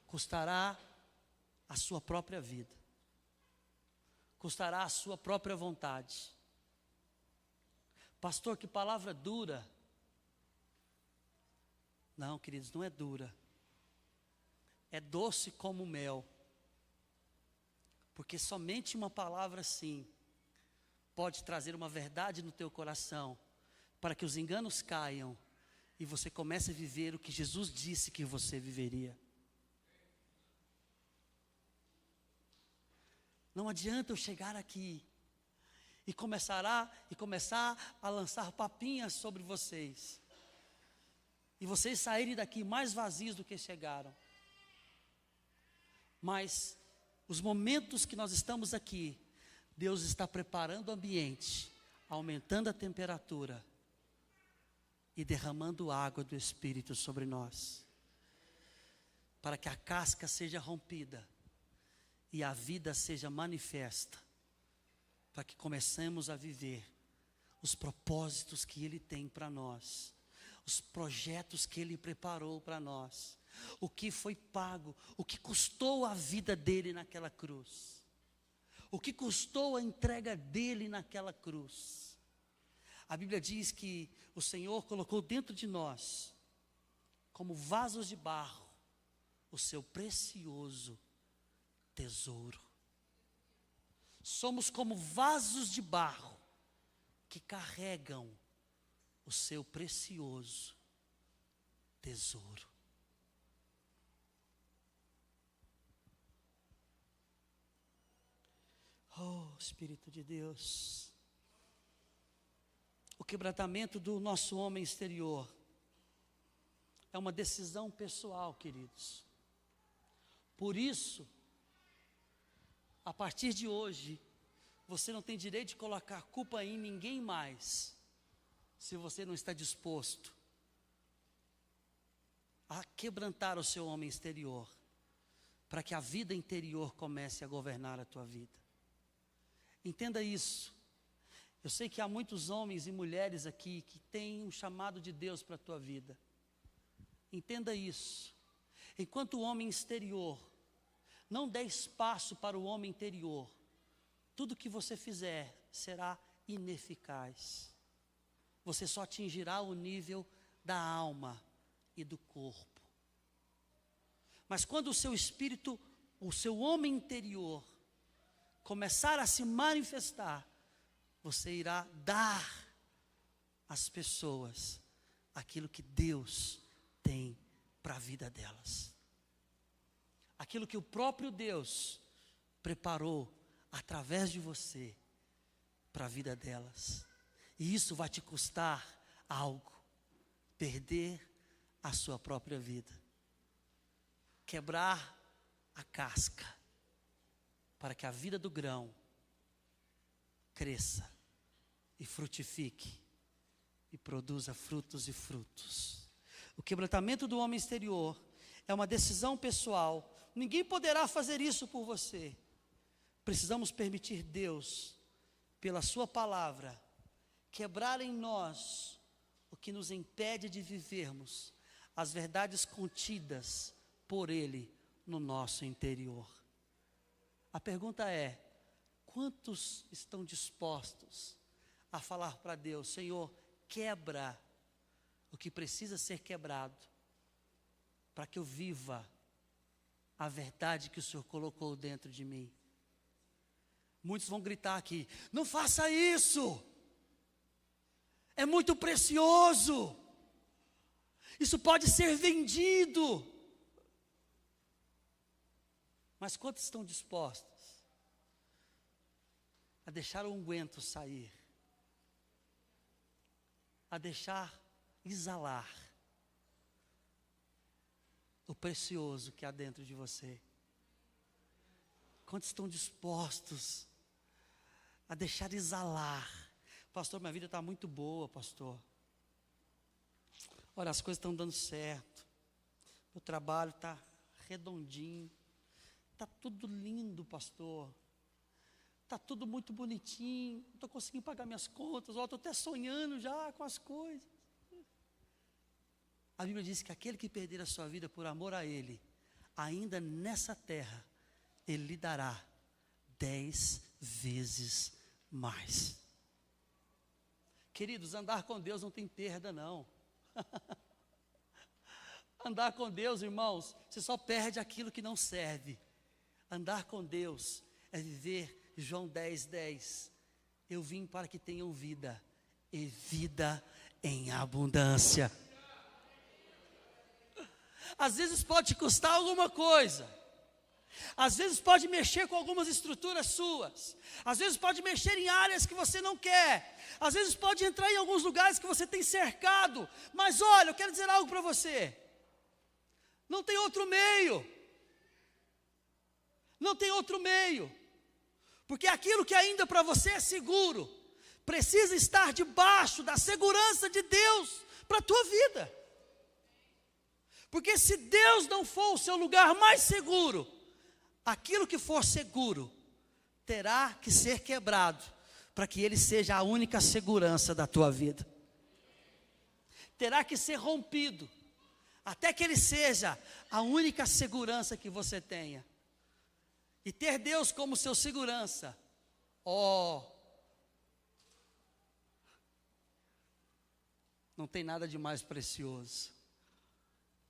Custará a sua própria vida, custará a sua própria vontade. Pastor, que palavra dura. Não, queridos, não é dura, é doce como mel, porque somente uma palavra assim pode trazer uma verdade no teu coração, para que os enganos caiam e você comece a viver o que Jesus disse que você viveria. Não adianta eu chegar aqui e começar a lançar papinhas sobre vocês, e vocês saírem daqui mais vazios do que chegaram. Mas os momentos que nós estamos aqui, Deus está preparando o ambiente, aumentando a temperatura e derramando água do Espírito sobre nós, para que a casca seja rompida e a vida seja manifesta, para que comecemos a viver os propósitos que Ele tem para nós, os projetos que Ele preparou para nós, o que foi pago, o que custou a vida dEle naquela cruz, o que custou a entrega dEle naquela cruz. A Bíblia diz que o Senhor colocou dentro de nós, como vasos de barro, o seu precioso tesouro. Somos como vasos de barro que carregam o seu precioso tesouro. Oh, Espírito de Deus. O quebrantamento do nosso homem exterior é uma decisão pessoal, queridos. Por isso, a partir de hoje, você não tem direito de colocar culpa em ninguém mais, se você não está disposto a quebrantar o seu homem exterior, para que a vida interior comece a governar a tua vida. Entenda isso. Eu sei que há muitos homens e mulheres aqui que têm um chamado de Deus para a tua vida. Entenda isso. Enquanto o homem exterior não der espaço para o homem interior, tudo que você fizer será ineficaz. Você só atingirá o nível da alma e do corpo. Mas quando o seu espírito, o seu homem interior, começar a se manifestar, você irá dar às pessoas aquilo que Deus tem para a vida delas. Aquilo que o próprio Deus preparou através de você para a vida delas. E isso vai te custar algo. Perder a sua própria vida. Quebrar a casca para que a vida do grão cresça e frutifique e produza frutos e frutos. O quebrantamento do homem exterior é uma decisão pessoal. Ninguém poderá fazer isso por você. Precisamos permitir Deus, pela sua palavra, quebrar em nós o que nos impede de vivermos as verdades contidas por Ele no nosso interior. A pergunta é: quantos estão dispostos a falar para Deus: Senhor, quebra o que precisa ser quebrado, para que eu viva a verdade que o Senhor colocou dentro de mim? Muitos vão gritar aqui: não faça isso, é muito precioso, isso pode ser vendido. Mas quantos estão dispostos a deixar o unguento sair, a deixar exalar o precioso que há dentro de você? Quantos estão dispostos a deixar exalar? Pastor, minha vida está muito boa, pastor. Olha, as coisas estão dando certo. O trabalho está redondinho. Está tudo lindo, pastor. Está tudo muito bonitinho. Estou conseguindo pagar minhas contas. Estou até sonhando já com as coisas. A Bíblia diz que aquele que perder a sua vida por amor a Ele, ainda nessa terra, Ele lhe dará 10 vezes mais. Queridos, andar com Deus não tem perda, não. Andar com Deus, irmãos, você só perde aquilo que não serve. Andar com Deus é viver João 10:10. Eu vim para que tenham vida, e vida em abundância. Às vezes pode te custar alguma coisa. Às vezes pode mexer com algumas estruturas suas. Às vezes pode mexer em áreas que você não quer. Às vezes pode entrar em alguns lugares que você tem cercado. Mas olha, eu quero dizer algo para você. Não tem outro meio. Não tem outro meio. Porque aquilo que ainda para você é seguro, precisa estar debaixo da segurança de Deus para a tua vida. Porque se Deus não for o seu lugar mais seguro, aquilo que for seguro terá que ser quebrado, para que Ele seja a única segurança da tua vida. Terá que ser rompido, até que Ele seja a única segurança que você tenha. E ter Deus como seu segurança, não tem nada de mais precioso.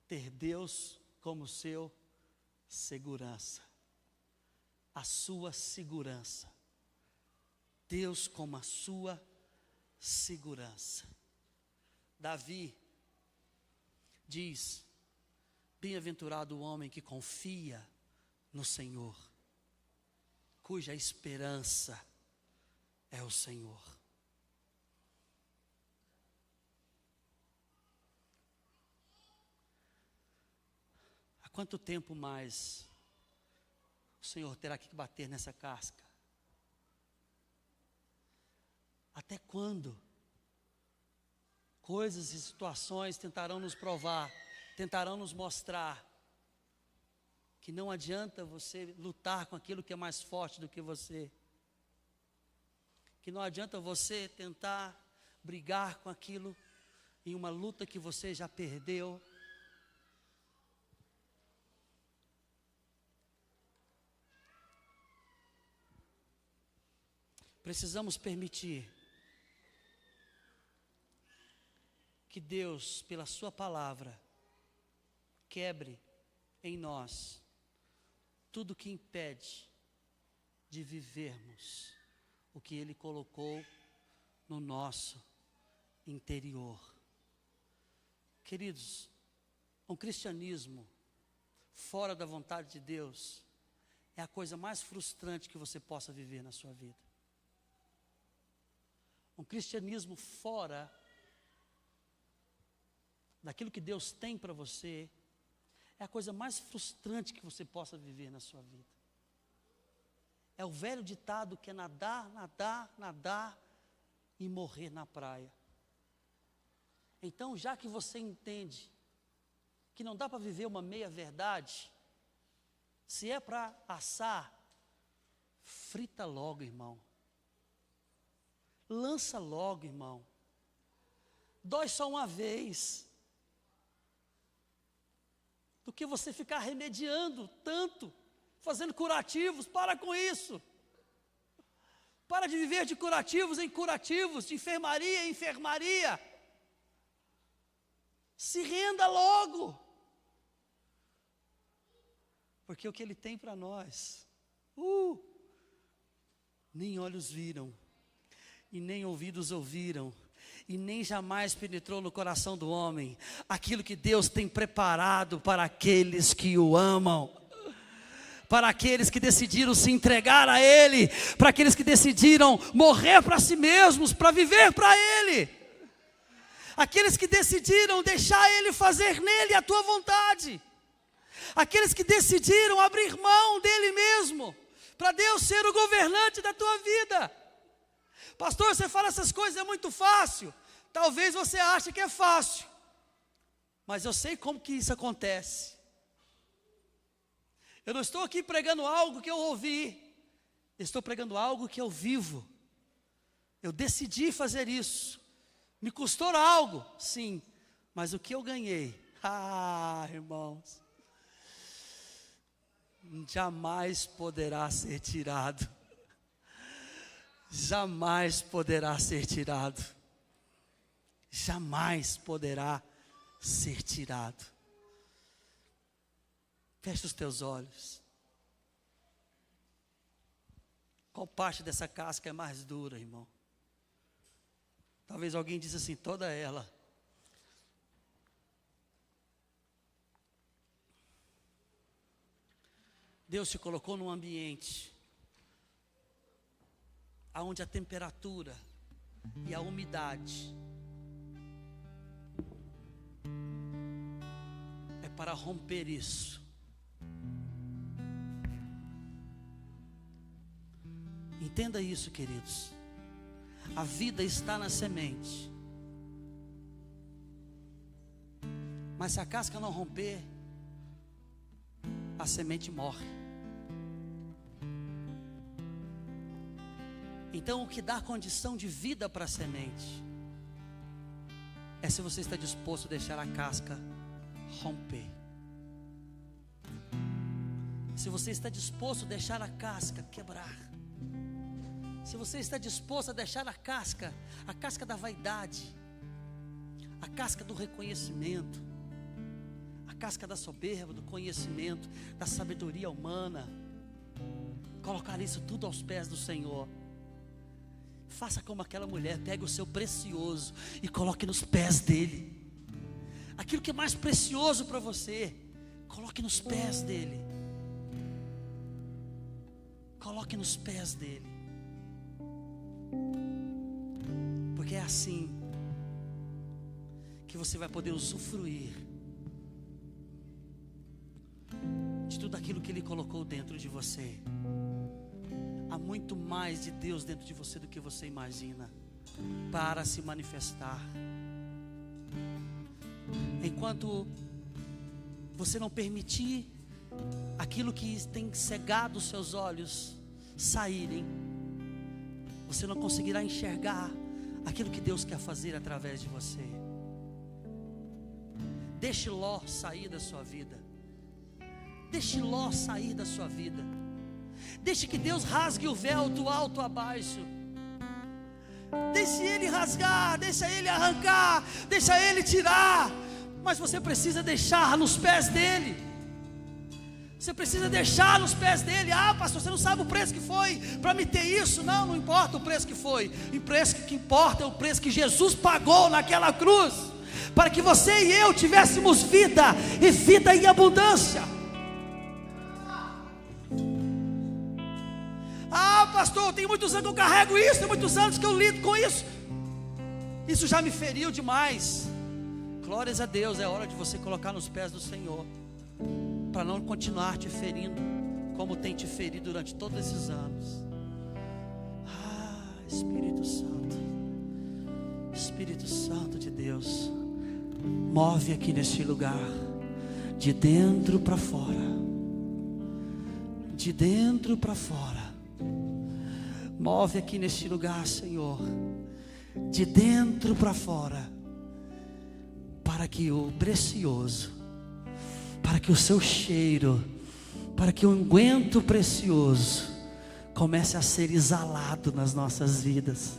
Ter Deus como seu segurança. A sua segurança. Deus como a sua segurança. Davi diz: bem-aventurado o homem que confia no Senhor, cuja esperança é o Senhor. Há quanto tempo mais o Senhor terá que bater nessa casca? Até quando coisas e situações tentarão nos provar, tentarão nos mostrar que não adianta você lutar com aquilo que é mais forte do que você, que não adianta você tentar brigar com aquilo em uma luta que você já perdeu. Precisamos permitir que Deus, pela sua palavra, quebre em nós tudo que impede de vivermos o que Ele colocou no nosso interior. Queridos, um cristianismo fora da vontade de Deus é a coisa mais frustrante que você possa viver na sua vida. Um cristianismo fora daquilo que Deus tem para você é a coisa mais frustrante que você possa viver na sua vida. É o velho ditado que é nadar, nadar, nadar e morrer na praia. Então, já que você entende que não dá para viver uma meia verdade, se é para assar, frita logo, irmão. Lança logo, irmão. Dói só uma vez. Do que você ficar remediando tanto, fazendo curativos. Para com isso. Para de viver de curativos em curativos, de enfermaria em enfermaria. Se renda logo. Porque o que Ele tem para nós, nem olhos viram, e nem ouvidos ouviram, e nem jamais penetrou no coração do homem aquilo que Deus tem preparado para aqueles que o amam, para aqueles que decidiram se entregar a Ele, para aqueles que decidiram morrer para si mesmos, para viver para Ele, aqueles que decidiram deixar Ele fazer nele a tua vontade, aqueles que decidiram abrir mão dele mesmo, para Deus ser o governante da tua vida. Pastor, você fala essas coisas, é muito fácil. Talvez você ache que é fácil, mas eu sei como que isso acontece. Eu não estou aqui pregando algo que eu ouvi, estou pregando algo que eu vivo. Eu decidi fazer isso. Me custou algo, sim, mas o que eu ganhei, irmãos, jamais poderá ser tirado. Jamais poderá ser tirado. Jamais poderá ser tirado. Feche os teus olhos. Qual parte dessa casca é mais dura, irmão? Talvez alguém disse assim, toda ela. Deus te colocou num ambiente onde a temperatura e a umidade é para romper isso. Entenda isso, queridos. A vida está na semente, mas se a casca não romper, a semente morre. Então, o que dá condição de vida para a semente é se você está disposto a deixar a casca romper. Se você está disposto a deixar a casca quebrar. Se você está disposto a deixar a casca da vaidade, a casca do reconhecimento, a casca da soberba, do conhecimento, da sabedoria humana, colocar isso tudo aos pés do Senhor. Faça como aquela mulher, pegue o seu precioso e coloque nos pés dele. aquilo que é mais precioso para você, coloque nos pés dele. Coloque nos pés dele. Porque é assim que você vai poder usufruir de tudo aquilo que ele colocou dentro de você. Há muito mais de Deus dentro de você do que você imagina para se manifestar. Enquanto você não permitir aquilo que tem cegado os seus olhos saírem, você não conseguirá enxergar aquilo que Deus quer fazer através de você. Deixe Ló sair da sua vida. Deixe Ló sair da sua vida. Deixe que Deus rasgue o véu do alto a baixo. Deixe Ele rasgar, deixa Ele arrancar, deixa Ele tirar. Mas você precisa deixar nos pés dEle. Você precisa deixar nos pés dEle. Ah, pastor, você não sabe o preço que foi para me ter isso. Não, não importa o preço que foi. O preço que importa é o preço que Jesus pagou naquela cruz, para que você e eu tivéssemos vida, e vida em abundância. Ah, pastor, tem muitos anos que eu carrego isso, tem muitos anos que eu lido com isso. Isso já me feriu demais. Glórias a Deus, é hora de você colocar nos pés do Senhor, para não continuar te ferindo como tem te ferido durante todos esses anos. Ah, Espírito Santo, Espírito Santo de Deus, move aqui neste lugar, de dentro para fora, de dentro para fora. Move aqui neste lugar, Senhor, de dentro para fora, para que o precioso, para que o seu cheiro, para que o unguento precioso comece a ser exalado nas nossas vidas,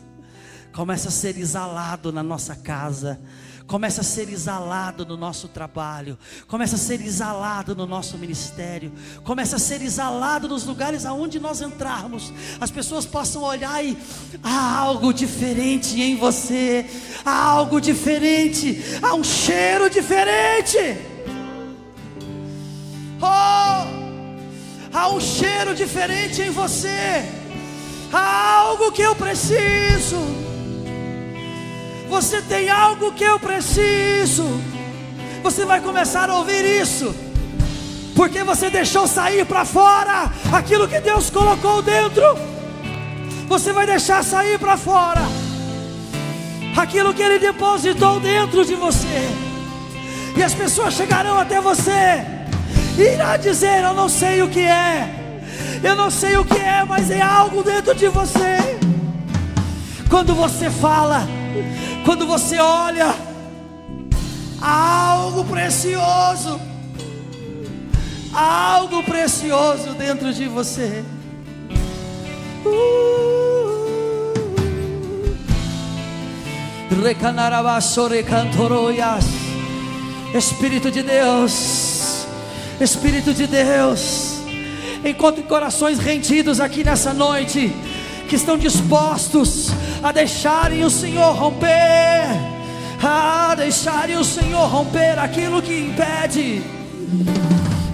comece a ser exalado na nossa casa, comece a ser exalado no nosso trabalho, comece a ser exalado no nosso ministério, comece a ser exalado nos lugares aonde nós entrarmos. As pessoas possam olhar e há algo diferente em você, há algo diferente, há um cheiro diferente. Oh, há um cheiro diferente em você, há algo que eu preciso. Você tem algo que eu preciso. Você vai começar a ouvir isso, porque você deixou sair para fora aquilo que Deus colocou dentro. Você vai deixar sair para fora aquilo que Ele depositou dentro de você. E as pessoas chegarão até você e irá dizer: eu não sei o que é, eu não sei o que é, mas é algo dentro de você. Quando você fala, quando você olha, há algo precioso, há algo precioso dentro de você. Espírito de Deus, Espírito de Deus, encontre corações rendidos aqui nessa noite, que estão dispostos a deixarem o Senhor romper, a deixarem o Senhor romper aquilo que impede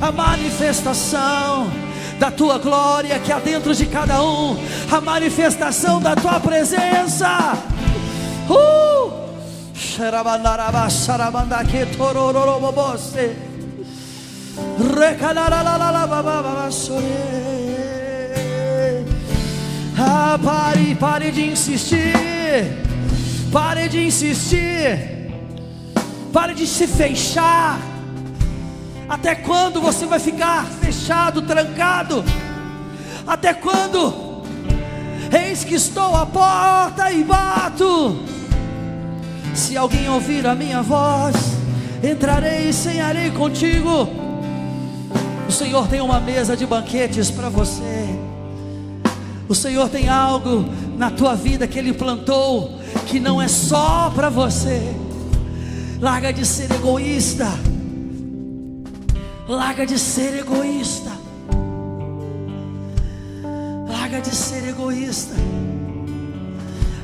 a manifestação da Tua glória que há dentro de cada um, a manifestação da Tua presença. Ah, pare de insistir, pare de insistir, pare de se fechar. Até quando você vai ficar fechado, trancado? Até quando? Eis que estou à porta e bato. Se alguém ouvir a minha voz, entrarei e cearei contigo. O Senhor tem uma mesa de banquetes para você. O Senhor tem algo na tua vida que Ele plantou, que não é só para você. Larga de ser egoísta. Larga de ser egoísta. Larga de ser egoísta.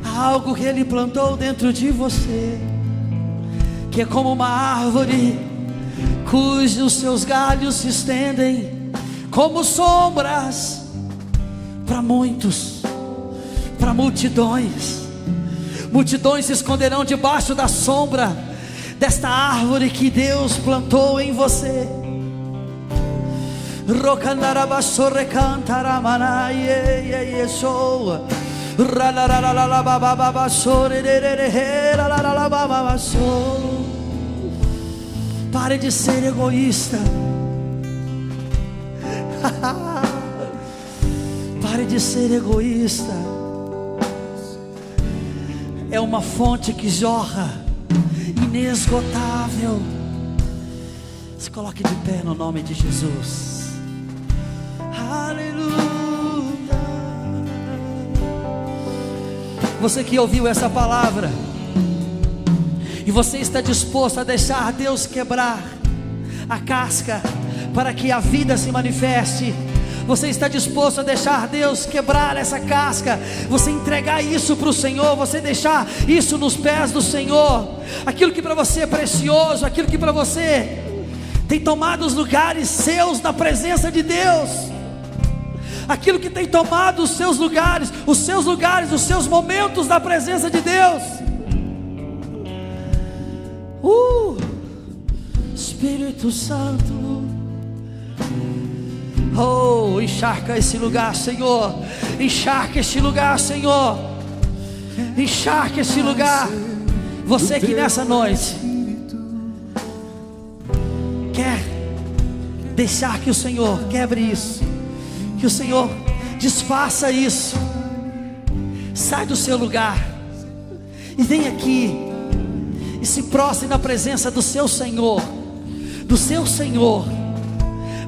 Há algo que Ele plantou dentro de você, que é como uma árvore cujos seus galhos se estendem como sombras para muitos, para multidões. Multidões se esconderão debaixo da sombra desta árvore que Deus plantou em você. Pare de ser egoísta. Pare de ser egoísta. É uma fonte que jorra, inesgotável. Se coloque de pé no nome de Jesus. Aleluia. Você que ouviu essa palavra e você está disposto a deixar Deus quebrar a casca para que a vida se manifeste, você está disposto a deixar Deus quebrar essa casca, você entregar isso para o Senhor, você deixar isso nos pés do Senhor, aquilo que para você é precioso, aquilo que para você tem tomado os lugares seus na presença de Deus, aquilo que tem tomado os seus lugares, os seus momentos na presença de Deus. Espírito Santo, oh, encharca esse lugar, Senhor. Encharca este lugar, Senhor. Encharca este lugar. Você que nessa noite quer deixar que o Senhor quebre isso, que o Senhor desfaça isso, sai do seu lugar e vem aqui e se prostre na presença do seu Senhor. Do seu Senhor.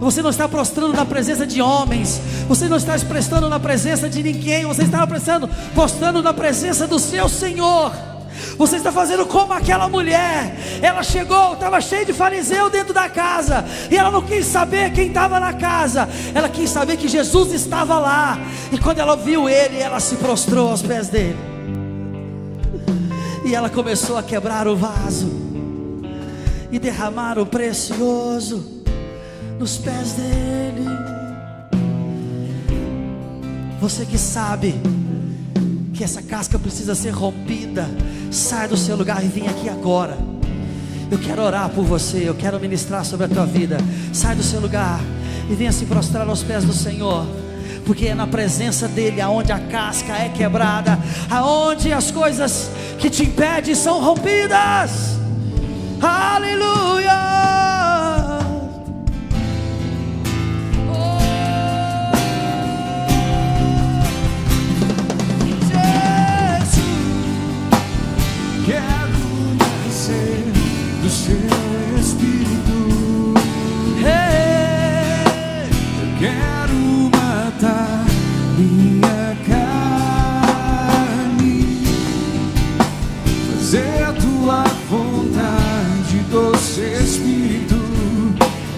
Você não está prostrando na presença de homens, você não está prestando na presença de ninguém, você está prostrando na presença do seu Senhor. Você está fazendo como aquela mulher. Ela chegou, estava cheia de fariseu dentro da casa, e ela não quis saber quem estava na casa, ela quis saber que Jesus estava lá. E quando ela viu ele, ela se prostrou aos pés dele, e ela começou a quebrar o vaso e derramar o precioso nos pés dele. Você que sabe que essa casca precisa ser rompida, sai do seu lugar e vem aqui agora. Eu quero orar por você, eu quero ministrar sobre a tua vida. Sai do seu lugar e venha se prostrar aos pés do Senhor, porque é na presença dele aonde a casca é quebrada, aonde as coisas que te impedem são rompidas. Aleluia. Oh, Jesus. Quero nascer do seu Espírito. Hey. Eu quero matar minha carne, fazer a tua vontade. Doce Espírito,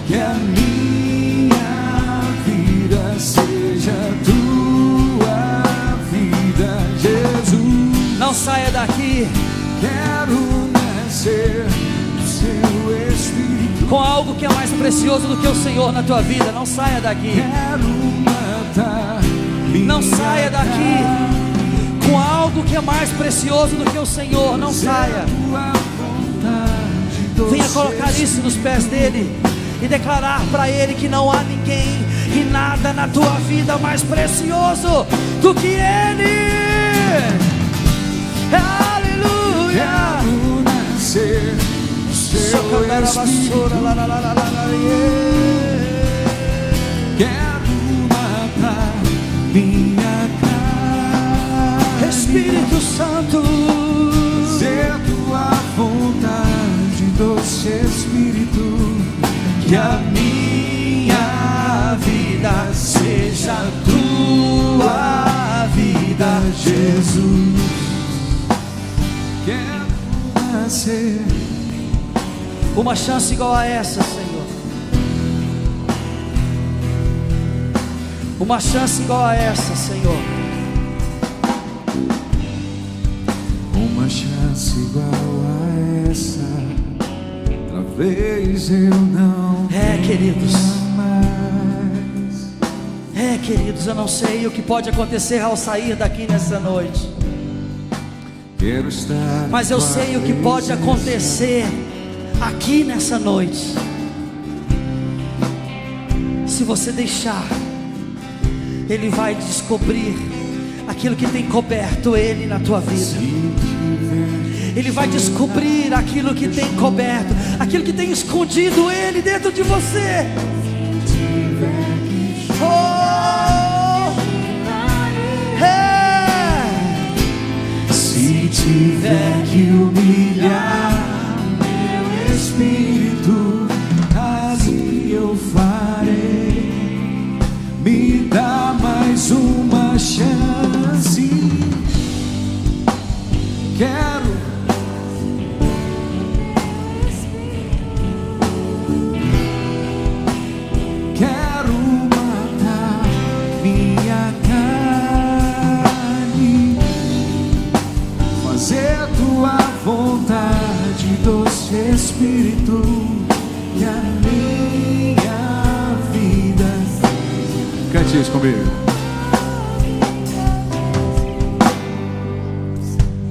que a minha vida seja tua vida, Jesus. Não saia daqui. Quero nascer do seu Espírito, com algo que é mais precioso do que o Senhor na tua vida. Não saia daqui. Quero matar minha não saia daqui com algo que é mais precioso do que o Senhor. Não saia. Venha colocar isso nos pés dele e declarar para ele que não há ninguém e nada na tua vida mais precioso do que ele. Aleluia. Quero nascer do seu Espírito. Quero matar minha carne. Espírito Santo, ser tua vontade, doce Espírito, que a minha vida seja tua vida, Jesus. Quero nascer. Uma chance igual a essa, Senhor. Uma chance igual a essa, Senhor. Uma chance igual a essa. talvez eu não queridos. mais. Queridos, eu não sei o que pode acontecer ao sair daqui nessa noite, Quero estar mas eu sei o que pode acontecer aqui nessa noite. Se você deixar, Ele vai descobrir aquilo que tem coberto Ele na tua vida. Ele vai descobrir aquilo que tem coberto, aquilo que tem escondido Ele dentro de você. Se tiver que humilhar meu espírito, assim eu farei. Me dá mais uma chance. Quero matar minha carne, fazer tua vontade, doce Espírito, que a minha vida. Cante isso comigo.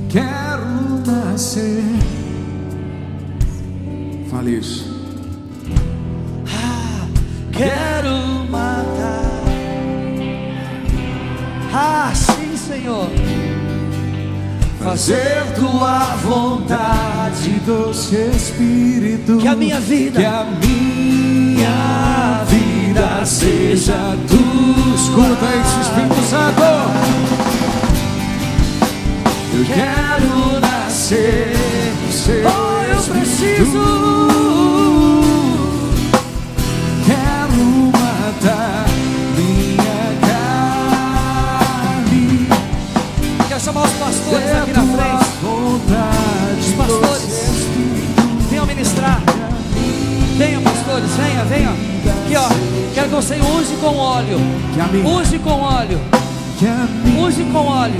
Quero nascer. Fale isso. Quero matar. Sim, Senhor. Fazer tua vontade, doce Espírito, que a minha vida seja tu. Escuta isso, Espírito Santo. Eu quero nascer. Eu preciso. Quero matar minha carne. Quero chamar os pastores aqui na frente. Os pastores, venham ministrar. Venham, pastores, venham. Aqui, ó. Quero que você unge com óleo. Unge com óleo. Unge com óleo.